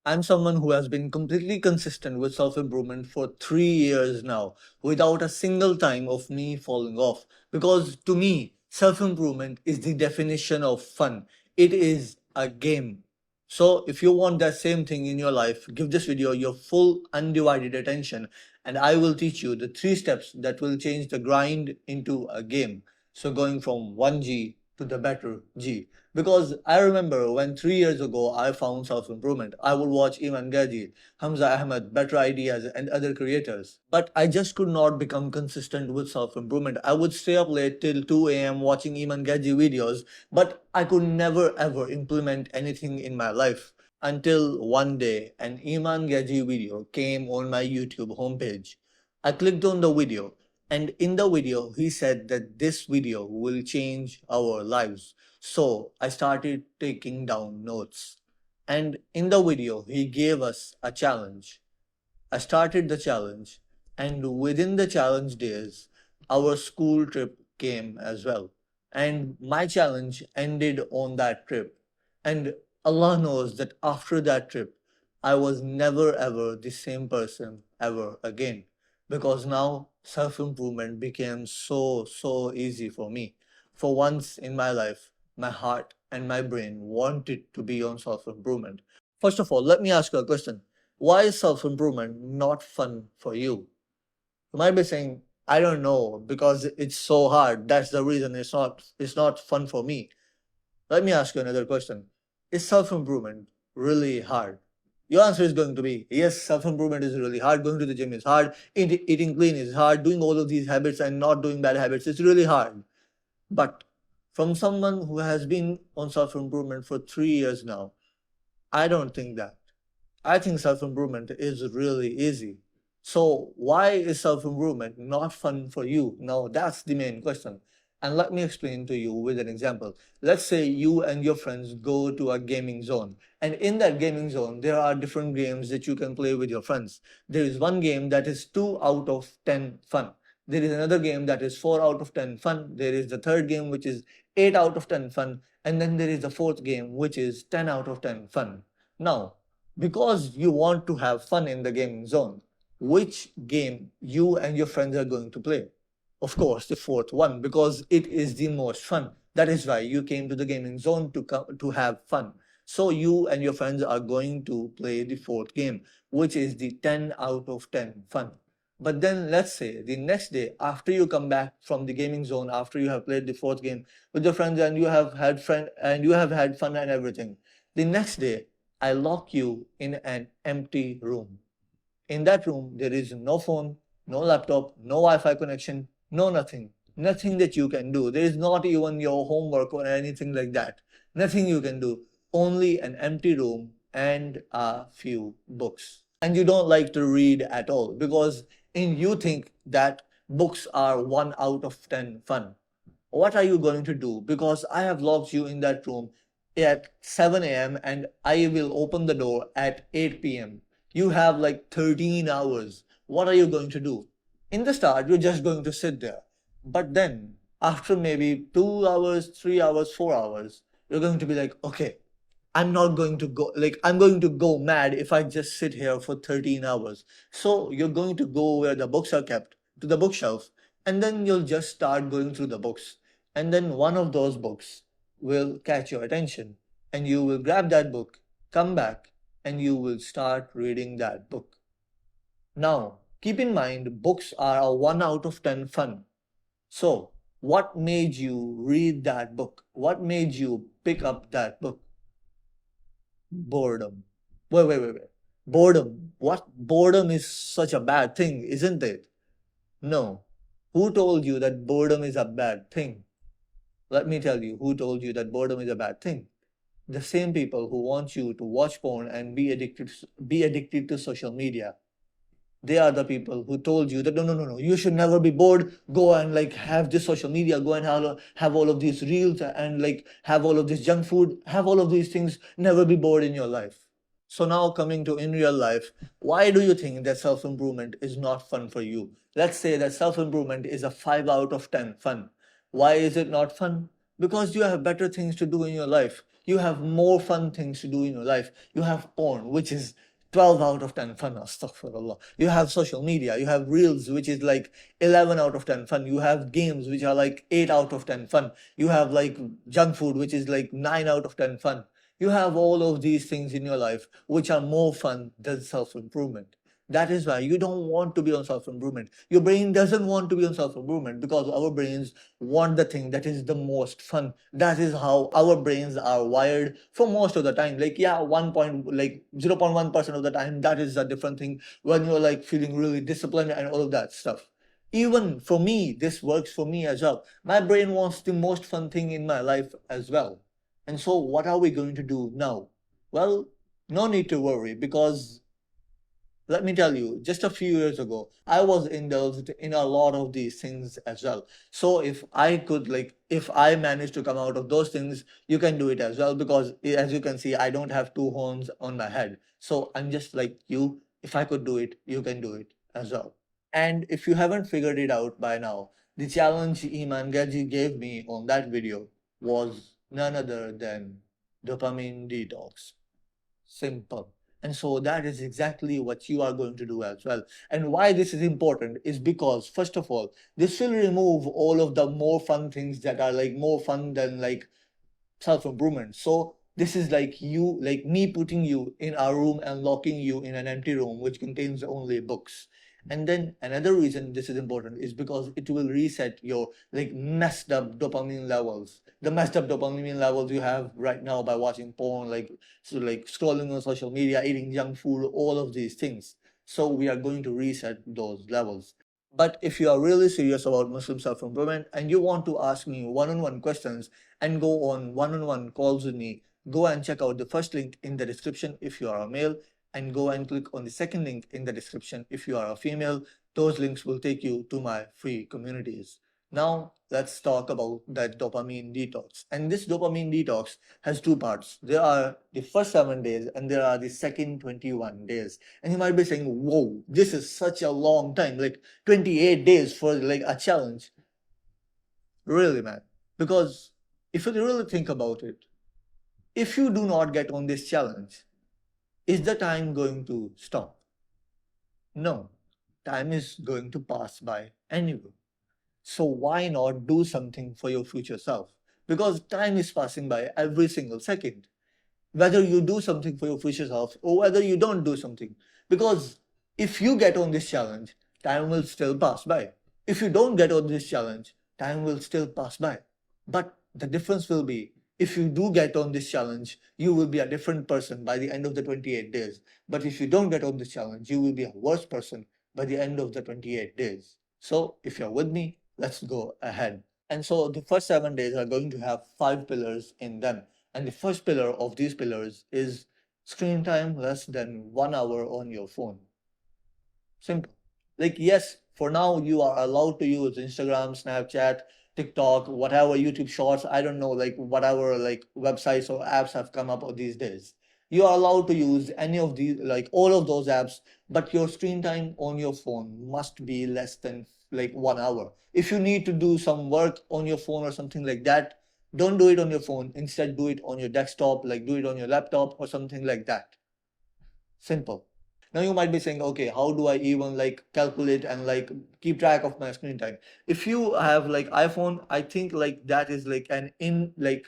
I'm someone who has been completely consistent with self improvement for 3 years now, without a single time of me falling off. Because to me, self improvement is the definition of fun, it is a game. So, if you want that same thing in your life, give this video your full undivided attention, and I will teach you the 3 steps that will change the grind into a game. So, going from 1G to the better G. Because I remember when 3 years ago I found self improvement, I would watch Iman Gaji, Hamza Ahmed, Better Ideas, and other creators. But I just could not become consistent with self improvement. I would stay up late till 2 a.m. watching Iman Gaji videos, but I could never ever implement anything in my life. Until one day, an Iman Gaji video came on my YouTube homepage. I clicked on the video, and in the video, he said that this video will change our lives. So I started taking down notes. And in the video, he gave us a challenge. I started the challenge, and within the challenge days, our school trip came as well. And my challenge ended on that trip. And Allah knows that after that trip, I was never ever the same person ever again. Because now self improvement became so easy for me. For once in my life, my heart and my brain wanted to be on self improvement. First of all, let me ask you a question. Why is self improvement not fun for you? You might be saying, I don't know, because it's so hard. That's the reason it's not fun for me. Let me ask you another question. Is self improvement really hard? Your answer is going to be yes, self improvement is really hard. Going to the gym is hard. Eating clean is hard. Doing all of these habits and not doing bad habits is really hard. But from someone who has been on self improvement for 3 years now, I don't think that. I think self improvement is really easy. So, why is self improvement not fun for you? Now, that's the main question. And let me explain to you with an example. Let's say you and your friends go to a gaming zone, and in that gaming zone, there are different games that you can play with your friends. There is one game that is 2 out of 10 fun. There is another game that is 4 out of 10 fun. There is the third game which is 8 out of 10 fun. And then there is the fourth game which is 10 out of 10 fun. Now, because you want to have fun in the gaming zone, which game you and your friends are going to play? Of course, the fourth one, because it is the most fun. That is why you came to the gaming zone to have fun. So you and your friends are going to play the fourth game, which is the 10 out of 10 fun. But then let's say the next day after you come back from the gaming zone, after you have played the fourth game with your friends and you have had fun and everything, the next day I lock you in an empty room. In that room, there is no phone, no laptop, no Wi Fi connection, no nothing. Nothing that you can do. There is not even your homework or anything like that. Nothing you can do. Only an empty room and a few books. And you don't like to read at all because in you think that books are 1 out of 10 fun. What are you going to do? Because I have locked you in that room at 7 a.m. and I will open the door at 8 p.m. You have like 13 hours. What are you going to do? In the start, you're just going to sit there. But then, after maybe 2 hours, 3 hours, 4 hours, you're going to be like, okay, I'm going to go mad if I just sit here for 13 hours. So you're going to go where the books are kept, to the bookshelf, and then you'll just start going through the books. And then one of those books will catch your attention, and you will grab that book, come back, and you will start reading that book. Now, keep in mind, books are a 1 out of 10 fun. So, what made you read that book? What made you pick up that book? Boredom. Wait. Boredom. What? Boredom is such a bad thing, isn't it? No. Who told you that boredom is a bad thing? Let me tell you who told you that boredom is a bad thing. The same people who want you to watch porn and be addicted to social media. They are the people who told you that no, you should never be bored. Go and like have this social media, go and have all of these reels and like have all of this junk food, have all of these things, never be bored in your life. So now coming to in real life, why do you think that self-improvement is not fun for you? Let's say that self-improvement is a 5 out of 10 fun. Why is it not fun? Because you have better things to do in your life. You have more fun things to do in your life. You have porn, which is 12 out of 10 fun. Astaghfirullah. You have social media. You have reels, which is like 11 out of 10 fun. You have games, which are like 8 out of 10 fun. You have like junk food, which is like 9 out of 10 fun. You have all of these things in your life, which are more fun than self improvement. That is why you don't want to be on self improvement. Your brain doesn't want to be on self improvement because our brains want the thing that is the most fun. That is how our brains are wired for most of the time. Like, yeah, 0.1% of the time, that is a different thing when you're like feeling really disciplined and all of that stuff. Even for me, this works for me as well. My brain wants the most fun thing in my life as well. And so, what are we going to do now? Well, no need to worry because let me tell you, just a few years ago, I was indulged in a lot of these things as well. So if I could, like, if I managed to come out of those things, you can do it as well. Because as you can see, I don't have two horns on my head. So I'm just like you. If I could do it, you can do it as well. And if you haven't figured it out by now, the challenge Iman Gaji gave me on that video was none other than dopamine detox. Simple. And so that is exactly what you are going to do as well. And why this is important is because, first of all, this will remove all of the more fun things that are like more fun than like self improvement. So this is like you, like me putting you in a room and locking you in an empty room which contains only books. And then another reason this is important is because it will reset your like messed up dopamine levels. The messed up dopamine levels you have right now by watching porn, like scrolling on social media, eating junk food, all of these things. So we are going to reset those levels. But if you are really serious about Muslim self improvement and you want to ask me one on one questions and go on one on one calls with me, go and check out the first link in the description if you are a male, and go and click on the second link in the description if you are a female. Those links will take you to my free communities. Now, let's talk about that dopamine detox. And this dopamine detox has two parts. There are the first 7 days and there are the second 21 days. And you might be saying, whoa, this is such a long time, like 28 days for like a challenge. Really, man. Because if you really think about it, if you do not get on this challenge, is the time going to stop? No. Time is going to pass by anyway. So why not do something for your future self? Because time is passing by every single second. Whether you do something for your future self or whether you don't do something. Because if you get on this challenge, time will still pass by. If you don't get on this challenge, time will still pass by. But the difference will be if you do get on this challenge, you will be a different person by the end of the 28 days. But if you don't get on this challenge, you will be a worse person by the end of the 28 days. So if you're with me, let's go ahead. And so the first 7 days are going to have 5 pillars in them. And the first pillar of these pillars is screen time less than 1 hour on your phone. Simple. Like, yes, for now you are allowed to use Instagram, Snapchat, TikTok, whatever, YouTube Shorts, I don't know, like whatever like websites or apps have come up these days. You are allowed to use any of these, like all of those apps, but your screen time on your phone must be less than like 1 hour. If you need to do some work on your phone or something like that, don't do it on your phone. Instead, do it on your desktop, like do it on your laptop or something like that. Simple. Now you might be saying, okay, how do I even like calculate and like keep track of my screen time? If you have like iPhone, I think like that is like an in like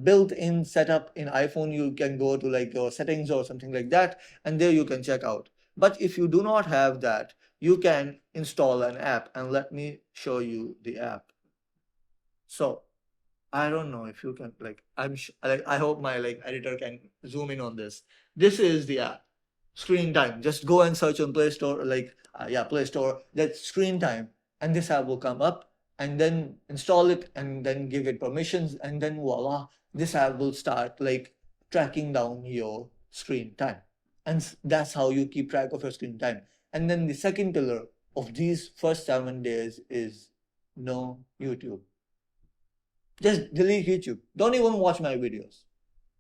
built-in setup in iPhone. You can go to like your settings or something like that, and there you can check out. But if you do not have that, you can install an app, and let me show you the app. So I don't know if you can like like I hope my like editor can zoom in on this. This is the app. Screen time. Just go and search on Play Store, Play Store. That's screen time, and this app will come up, and then install it, and then give it permissions, and then voila, this app will start like tracking down your screen time, and that's how you keep track of your screen time. And then the second pillar of these first 7 days is no YouTube. Just delete YouTube. Don't even watch my videos.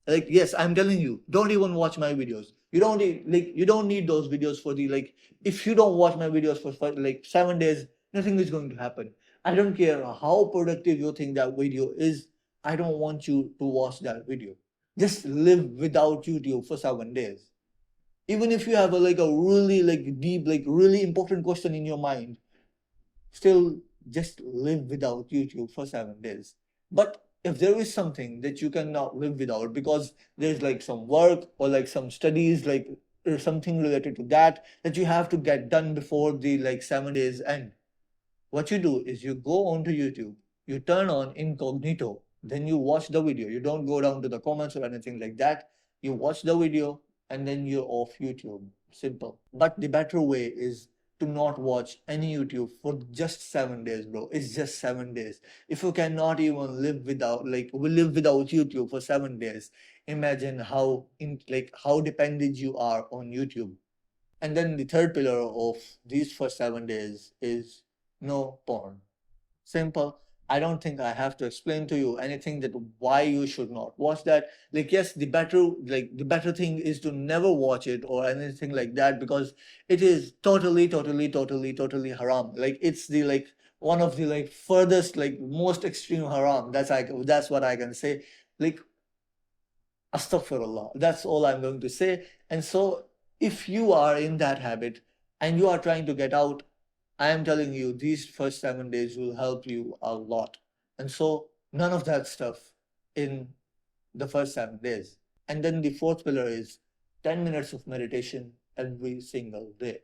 Like, yes, I'm telling you, don't even watch my videos. You don't need those videos for the like if you don't watch my videos for like 7 days, nothing is going to happen. I don't care how productive you think that video is, I don't want you to watch that video. Just live without YouTube for 7 days. Even if you have a really deep, really important question in your mind, still just live without YouTube for 7 days. But if there is something that you cannot live without because there's some work or some studies, or something related to that you have to get done before the 7 days end, what you do is you go onto YouTube, you turn on incognito, then you watch the video. You don't go down to the comments or anything like that. You watch the video and then you're off YouTube. Simple. But the better way is to not watch any YouTube for just 7 days, bro. It's just 7 days. If you cannot even live without YouTube for 7 days, imagine how dependent you are on YouTube. And then the third pillar of these first 7 days is no porn. Simple. I don't think I have to explain to you anything that why you should not watch that. Yes, the better thing is to never watch it or anything like that, because it is totally haram. It's the one of the furthest most extreme haram. That's what I can say. Like Astaghfirullah. That's all I'm going to say. And so, if you are in that habit and you are trying to get out, I am telling you, these first 7 days will help you a lot. And so, none of that stuff in the first 7 days. And then the fourth pillar is 10 minutes of meditation every single day.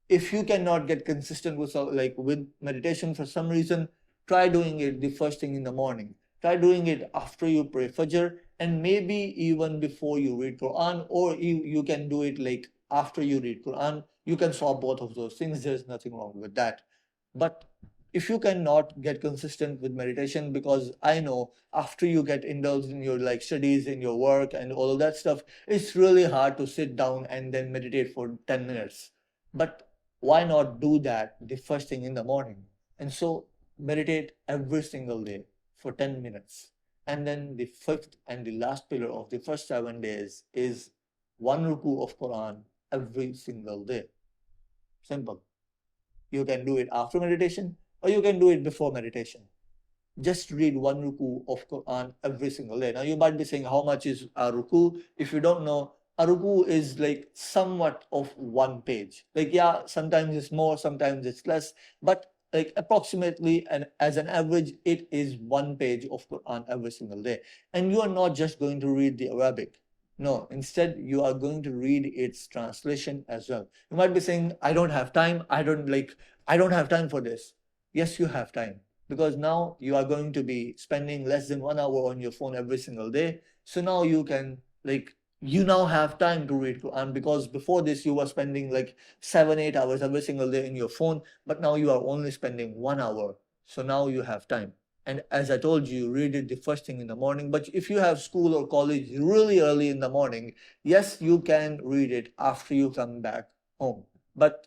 If you cannot get consistent with meditation for some reason, try doing it the first thing in the morning. Try doing it after you pray Fajr, and maybe even before you read Quran, or you can do it after you read Quran. You can swap both of those things. There's nothing wrong with that. But if you cannot get consistent with meditation, because I know after you get indulged in your studies, in your work and all of that stuff, it's really hard to sit down and then meditate for 10 minutes. But why not do that the first thing in the morning? And so meditate every single day for 10 minutes. And then the fifth and the last pillar of the first 7 days is one ruku of Quran every single day. Simple. You can do it after meditation or you can do it before meditation. Just read one ruku of Quran every single day. Now you might be saying, how much is a ruku? If you don't know, a ruku is somewhat of one page. Yeah, sometimes it's more, sometimes it's less, but approximately, and as an average, it is one page of Quran every single day. And you are not just going to read the Arabic. No, instead you are going to read its translation as well. You might be saying, I don't have time. I don't have time for this. Yes, you have time, because now you are going to be spending less than 1 hour on your phone every single day. So now you can you now have time to read Quran, because before this you were spending 7-8 hours every single day in your phone, but now you are only spending 1 hour. So now you have time. And as I told you, read it the first thing in the morning. But if you have school or college really early in the morning, yes, you can read it after you come back home. But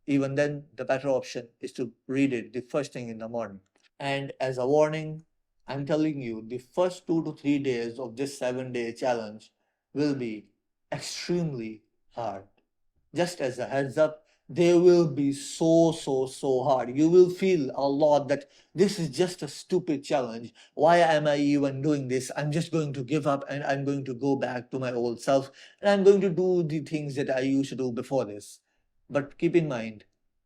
even then, the better option is to read it the first thing in the morning. And as a warning, I'm telling you, the first 2 to 3 days of this 7 day challenge will be extremely hard. Just as a heads up, they will be so hard. You will feel a lot that this is just a stupid challenge. Why am I even doing this? I'm just going to give up and I'm going to go back to my old self and I'm going to do the things that I used to do before this. But keep in mind,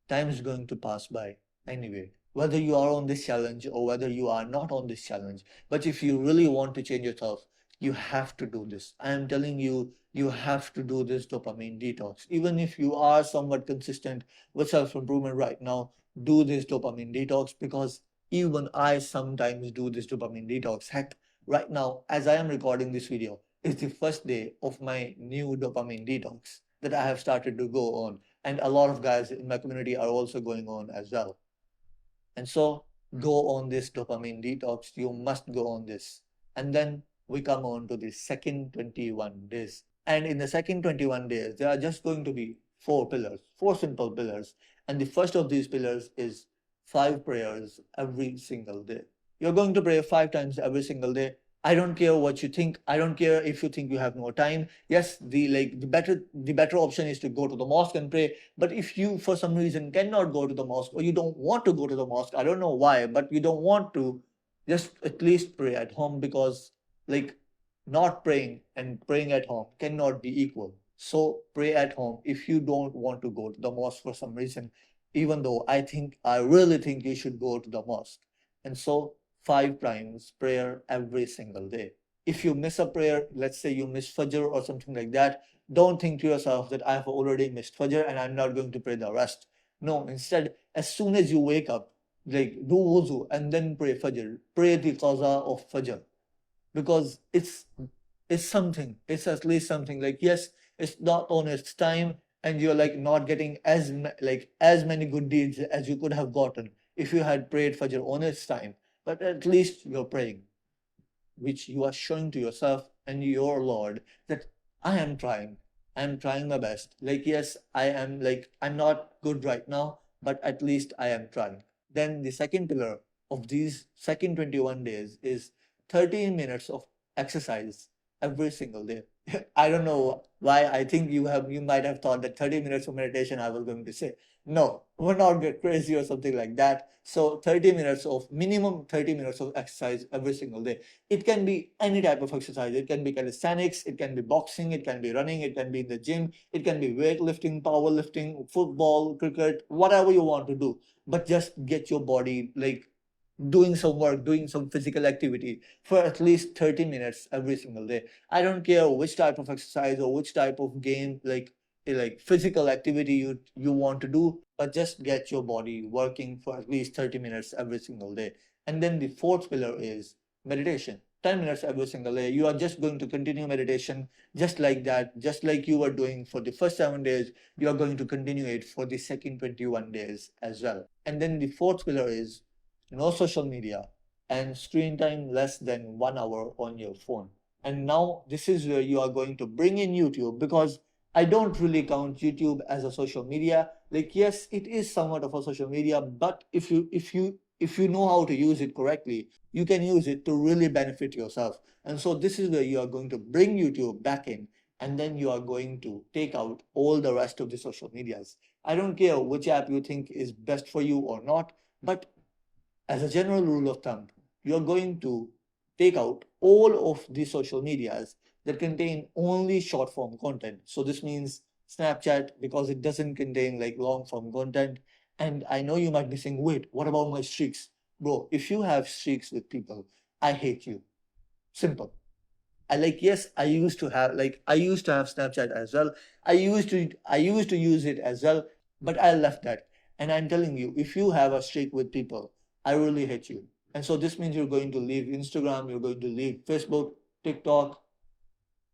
time is going to pass by anyway. Whether you are on this challenge or whether you are not on this challenge. But if you really want to change yourself, you have to do this. I am telling you, you have to do this dopamine detox. Even if you are somewhat consistent with self-improvement right now, do this dopamine detox, because even I sometimes do this dopamine detox. Heck, right now, as I am recording this video, it's the first day of my new dopamine detox that I have started to go on. And a lot of guys in my community are also going on as well. And so go on this dopamine detox. You must go on this. And then we come on to the second 21 days. And in the second 21 days, there are just going to be 4 pillars, 4 simple pillars. And the first of these pillars is 5 prayers every single day. You're going to pray 5 times every single day. I don't care what you think. I don't care if you think you have no time. Yes, the better option is to go to the mosque and pray. But if you for some reason cannot go to the mosque, or you don't want to go to the mosque, I don't know why, but you don't want to, just at least pray at home, because like not praying and praying at home cannot be equal. So pray at home if you don't want to go to the mosque for some reason, even though I really think you should go to the mosque. And so 5 times prayer every single day. If you miss a prayer, let's say you miss Fajr or something like that, don't think to yourself that I've already missed Fajr and I'm not going to pray the rest. No, instead, as soon as you wake up, like do wuzu and then pray Fajr, pray the qaza of Fajr, because it's something, it's at least something. Like yes, it's not on its time, and you're like not getting like as many good deeds as you could have gotten if you had prayed Fajr on its time, but at least you're praying, which you are showing to yourself and your Lord that I'm trying my best. Like, yes, I'm not good right now, but at least I am trying. Then the second pillar of these second 21 days is 13 minutes of exercise every single day. I don't know why. I think you might have thought that 30 minutes of meditation I was going to say. No, we're not get crazy or something like that. So 30 minutes of minimum 30 minutes of exercise every single day. It can be any type of exercise. It can be calisthenics, it can be boxing, it can be running, it can be in the gym, it can be weightlifting, powerlifting, football, cricket, whatever you want to do. But just get your body like doing some work, doing some physical activity for at least 30 minutes every single day. I don't care which type of exercise or which type of game, like physical activity you want to do, but just get your body working for at least 30 minutes every single day. And then the fourth pillar is meditation. 10 minutes every single day. You are just going to continue meditation just like that, just like you were doing for the first 7 days. You are going to continue it for the second 21 days as well. And then the fourth pillar is no social media and screen time less than 1 hour on your phone. And now this is where you are going to bring in YouTube, because I don't really count YouTube as a social media. Like yes, it is somewhat of a social media, but if you know how to use it correctly, you can use it to really benefit yourself. And so this is where you are going to bring YouTube back in, and then you are going to take out all the rest of the social medias. I don't care which app you think is best for you or not, but as a general rule of thumb, you're going to take out all of the social medias that contain only short form content. So this means Snapchat, because it doesn't contain like long form content. And I know you might be saying, wait, what about my streaks? Bro, if you have streaks with people, I hate you. Simple. Yes, I used to have Snapchat as well. I used to use it as well, but I left that. And I'm telling you, if you have a streak with people, I really hate you. And so this means you're going to leave Instagram, you're going to leave Facebook, TikTok,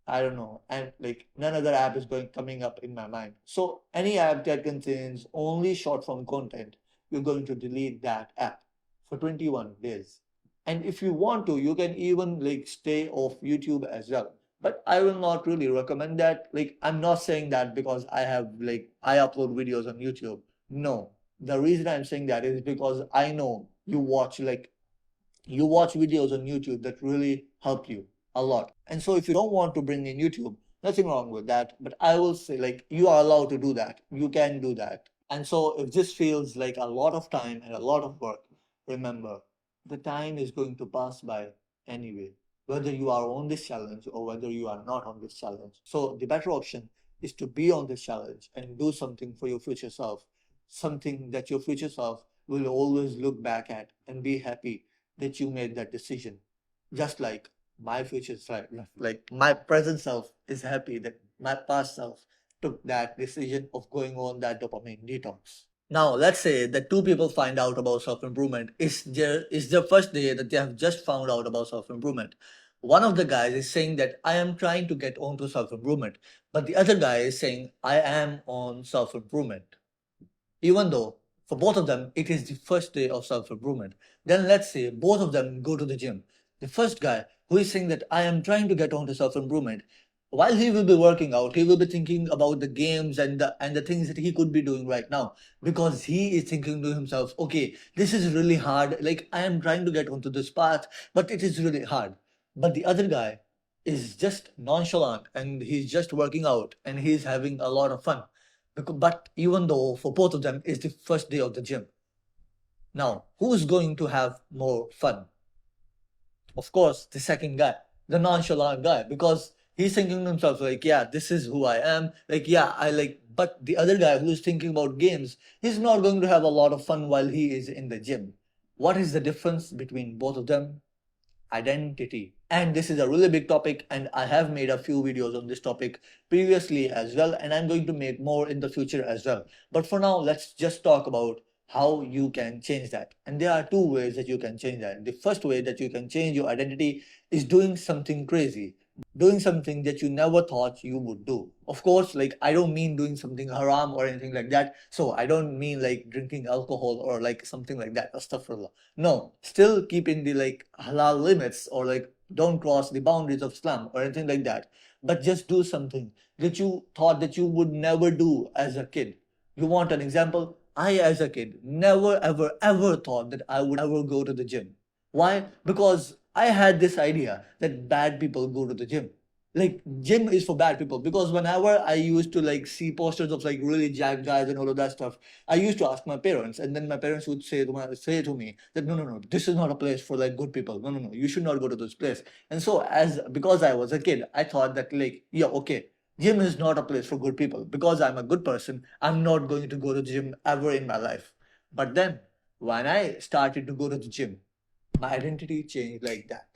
I don't know, and like none other app is going coming up in my mind. So any app that contains only short form content, you're going to delete that app for 21 days. And if you want to, you can even like stay off YouTube as well. But I will not really recommend that. Like I'm not saying that because I upload videos on YouTube. No. The reason I'm saying that is because I know you watch videos on YouTube that really help you a lot. And so if you don't want to bring in YouTube, nothing wrong with that. But I will say like you are allowed to do that. You can do that. And so if this feels like a lot of time and a lot of work, remember the time is going to pass by anyway, whether you are on this challenge or whether you are not on this challenge. So the better option is to be on this challenge and do something for your future self, something that your future self will always look back at and be happy that you made that decision. Just like my future self, like my present self is happy that my past self took that decision of going on that dopamine detox. Now, let's say that two people find out about self-improvement. It's their first day that they have just found out about self-improvement. One of the guys is saying that I am trying to get onto self-improvement, but the other guy is saying I am on self-improvement, even though for both of them it is the first day of self-improvement. Then let's say both of them go to the gym. The first guy who is saying that I am trying to get on to self-improvement, while he will be working out, he will be thinking about the games and the things that he could be doing right now, because he is thinking to himself, okay, this is really hard, like I am trying to get onto this path, but it is really hard. But the other guy is just nonchalant and he's just working out and he's having a lot of fun. But even though for both of them it's the first day of the gym, now who's going to have more fun? Of course, the second guy, the nonchalant guy, because he's thinking to himself, like, yeah, this is who I am. Like, yeah, I like, but the other guy who's thinking about games, he's not going to have a lot of fun while he is in the gym. What is the difference between both of them? Identity. And this is a really big topic, and I have made a few videos on this topic previously as well, and I'm going to make more in the future as well. But for now, let's just talk about how you can change that. And there are two ways that you can change that. The first way that you can change your identity is doing something crazy, doing something that you never thought you would do. Of course, like, I don't mean doing something haram or anything like that. So I don't mean like drinking alcohol or like something like that. Astaghfirullah. No, still keep in the like halal limits, or like don't cross the boundaries of Islam or anything like that. But just do something that you thought that you would never do as a kid. You want an example? I, as a kid, never ever ever thought that I would ever go to the gym. Why? Because I had this idea that bad people go to the gym. Like, gym is for bad people. Because whenever I used to like see posters of like really jacked guys and all of that stuff, I used to ask my parents, and then my parents would say to me that no, this is not a place for like good people. No, you should not go to this place. And so, as because I was a kid, I thought that like, yeah, okay, gym is not a place for good people. Because I'm a good person, I'm not going to go to gym ever in my life. But then when I started to go to the gym, my identity changed like that.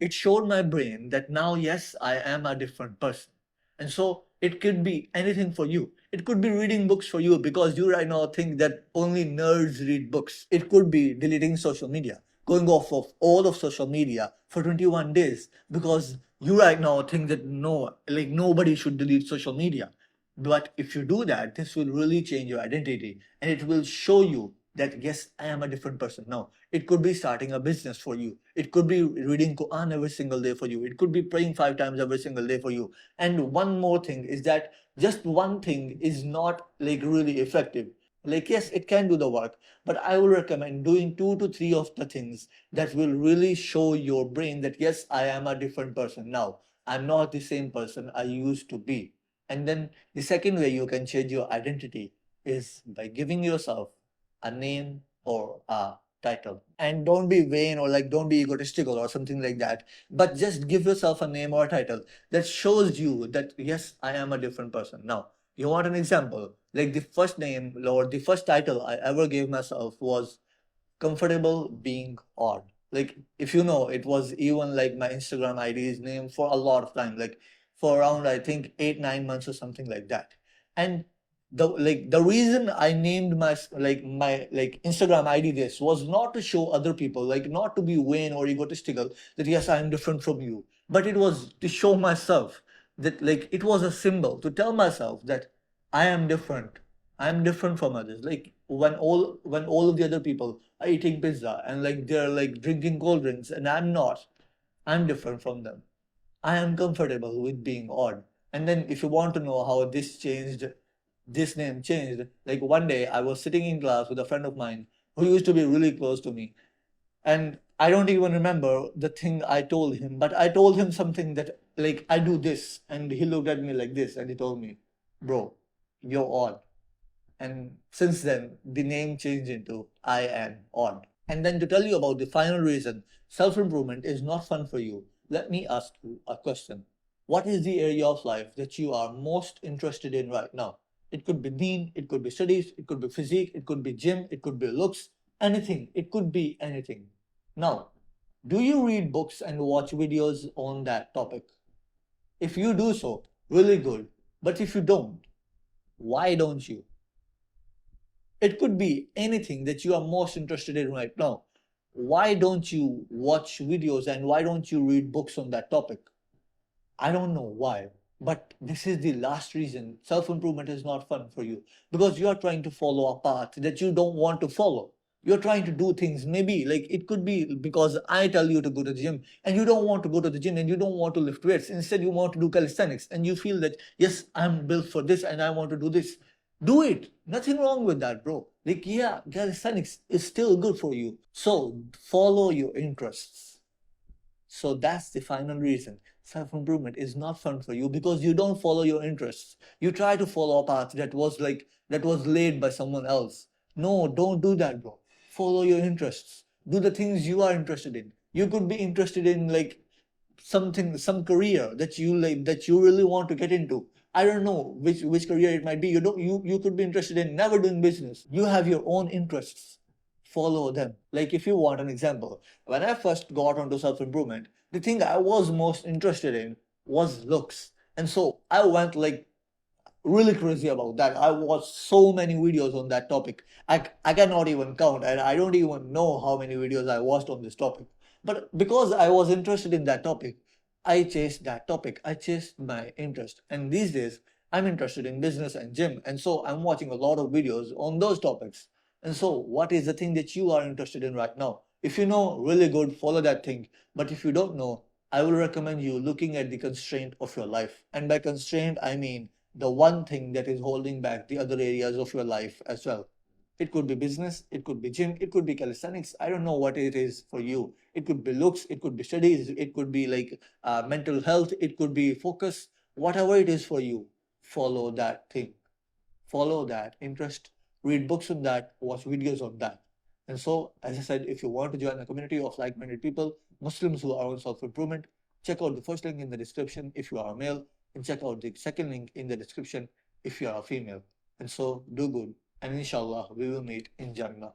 It showed my brain that now, yes, I am a different person. And so it could be anything for you. It could be reading books for you, because you right now think that only nerds read books. It could be deleting social media, going off of all of social media for 21 days, because you right now think that no, like nobody should delete social media. But if you do that, this will really change your identity, and it will show you that yes, I am a different person now. It could be starting a business for you. It could be reading Quran every single day for you. It could be praying 5 times every single day for you. And one more thing is that just one thing is not like really effective. Like, yes, it can do the work, but I will recommend doing 2 to 3 of the things that will really show your brain that yes, I am a different person now. I'm not the same person I used to be. And then the second way you can change your identity is by giving yourself a name or a title. And don't be vain or like don't be egotistical or something like that. But just give yourself a name or a title that shows you that yes, I am a different person. Now, you want an example? Like the first name or the first title I ever gave myself was comfortable being odd. Like, if you know, it was even like my Instagram ID's name for a lot of time, like for around I think 8 9 months or something like that. And the reason I named my Instagram ID this was not to show other people, like not to be vain or egotistical that yes, I am different from you, but it was to show myself that like it was a symbol to tell myself that I am different. I am different from others. Like when all of the other people are eating pizza and like they're like drinking cold drinks and I'm not. I'm different from them. I am comfortable with being odd. And then if you want to know how this name changed, like one day I was sitting in class with a friend of mine who used to be really close to me. And I don't even remember the thing I told him, but I told him something that like I do this, and he looked at me like this and he told me, "Bro, you're odd." And since then, the name changed into I am odd. And then to tell you about the final reason self improvement is not fun for you, let me ask you a question. What is the area of life that you are most interested in right now? It could be deen, it could be studies, it could be physique, it could be gym, it could be looks, anything. It could be anything. Now, do you read books and watch videos on that topic? If you do so, really good. But if you don't, why don't you? It could be anything that you are most interested in right now. Why don't you watch videos and why don't you read books on that topic? I don't know why, but this is the last reason self improvement is not fun for you, because you are trying to follow a path that you don't want to follow. You're trying to do things, maybe like it could be because I tell you to go to the gym and you don't want to go to the gym and you don't want to lift weights. Instead, you want to do calisthenics and you feel that, yes, I'm built for this and I want to do this. Do it. Nothing wrong with that, bro. Like, yeah, calisthenics is still good for you. So follow your interests. So that's the final reason self improvement is not fun for you, because you don't follow your interests. You try to follow a path that was laid by someone else. No, don't do that, bro. Follow your interests. Do the things you are interested in. You could be interested in like something, some career that you like, that you really want to get into. I don't know which career it might be. You could be interested in never doing business. You have your own interests. Follow them. Like if you want an example, when I first got onto self-improvement, the thing I was most interested in was looks. And so I went like really crazy about that. I watched so many videos on that topic. I cannot even count, and I don't even know how many videos I watched on this topic. But because I was interested in that topic, I chased that topic. I chased my interest. And these days, I'm interested in business and gym. And so I'm watching a lot of videos on those topics. And so, what is the thing that you are interested in right now? If you know, really good, follow that thing. But if you don't know, I will recommend you looking at the constraint of your life. And by constraint, I mean the one thing that is holding back the other areas of your life as well. It could be business, it could be gym, it could be calisthenics. I don't know what it is for you. It could be looks, it could be studies, it could be like mental health, it could be focus. Whatever it is for you, follow that thing, follow that interest, read books on that, watch videos on that. And so, as I said, if you want to join a community of like minded people, Muslims who are on self improvement, check out the first link in the description if you are a male, and check out the second link in the description if you are a female. And so, do good, and inshallah, we will meet in Jannah.